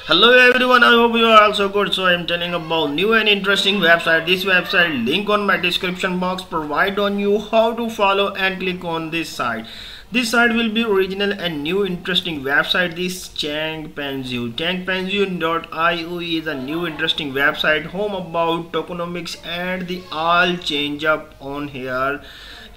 Hello everyone, I hope you are also good. So I am telling about new and interesting website. This website link on my description box provide on you how to follow and click on this site. This site will be original and new interesting website. This Changpanzeu. Changpanzeu.io is a new interesting website home about tokenomics and the all change up on here.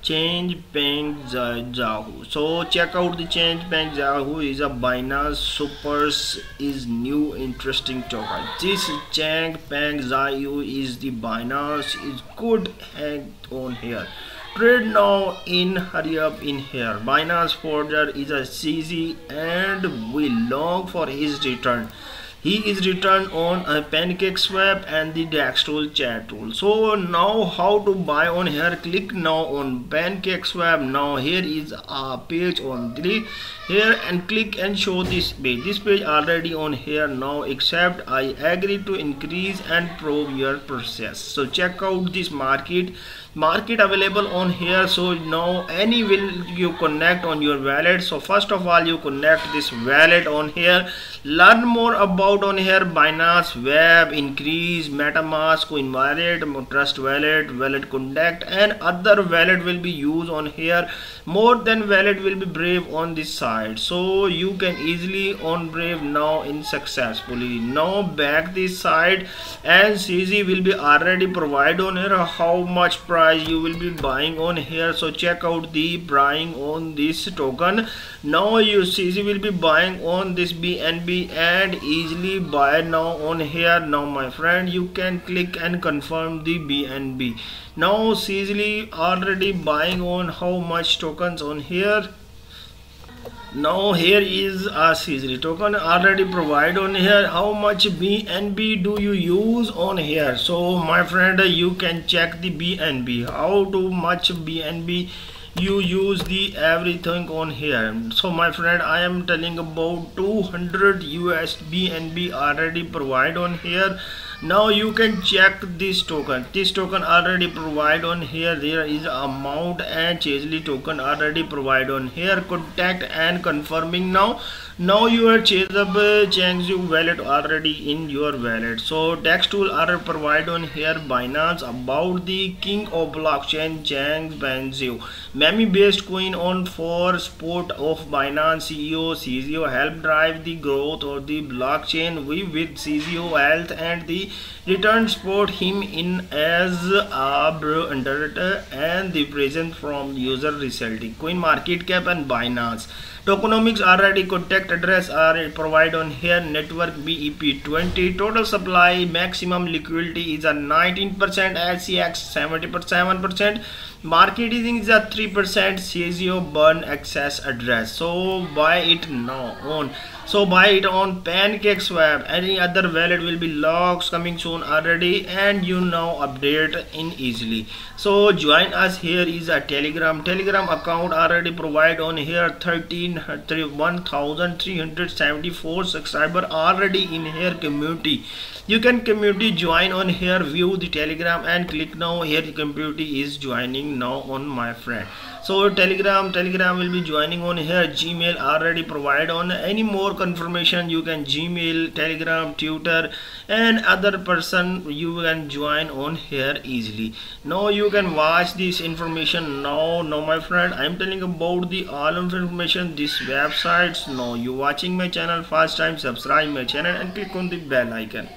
Changpanzeu. So check out the Changpanzeu is a Binance Supers is new interesting token. This Changpanzeu is the Binance is good hang on here. Trade now in hurry up in here. Binance forger is a CZ and we long for his return. He is returned on a PancakeSwap and the Dextool chat tool. So now how to buy on here? Click now on PancakeSwap. Now here is a page on the here and click and show this page. This page already on here now, except I agree to increase and prove your process. So check out this market available on here. So now any will you connect on your wallet. So first of all you connect this wallet on here. Learn more about on here Binance Web, Increase, MetaMask, Coinwallet, Trust Wallet, Wallet Contact and other wallet will be used on here. More than wallet will be Brave on this side. So you can easily on Brave now in successfully. Now back this side and CZ will be already provide on here how much price you will be buying on here. So check out the buying on this token. Now you CZ will be buying on this BNB and easily buy now on here. Now my friend, you can click and confirm the BNB. Now easily already buying on how much tokens on here. Now here is a CZ token already provide on here. How much BNB do you use on here? So my friend, you can check the BNB, how to much BNB you use the everything on here. So my friend, I am telling about 200 US BNB already provide on here. Now you can check this token. This token already provide on here. There is amount and Chazely token already provide on here. Contact and confirming now. Now your Changpanzeu wallet already in your wallet. So Dextool are provide on here Binance about the king of blockchain Changpanzeu. Meme based coin on for support of Binance CEO. CZO help drive the growth of the blockchain. We with CZO health and the return support him in as a under and the present from user resulting. Coin market cap and Binance. Tokenomics already contact address are provide on here. Network BEP20. Total supply maximum liquidity is a 19%. SCX 77%. Marketing is a 3%. CZO burn access address. So buy it now on. So buy it on PancakeSwap. Any other wallet will be logs coming soon already and you now update in easily. So join us. Here is a Telegram account already provide on here. 1374 subscriber already in here community. You can community join on here, view the Telegram and click now. Here the community is joining now on my friend. So Telegram will be joining on here. Gmail already provide on. Any more confirmation you can Gmail, Telegram, Twitter and other person you can join on here easily. Now you can watch this information now my friend. I am telling about the all information this websites. Now you watching my channel first time, subscribe my channel and click on the bell icon.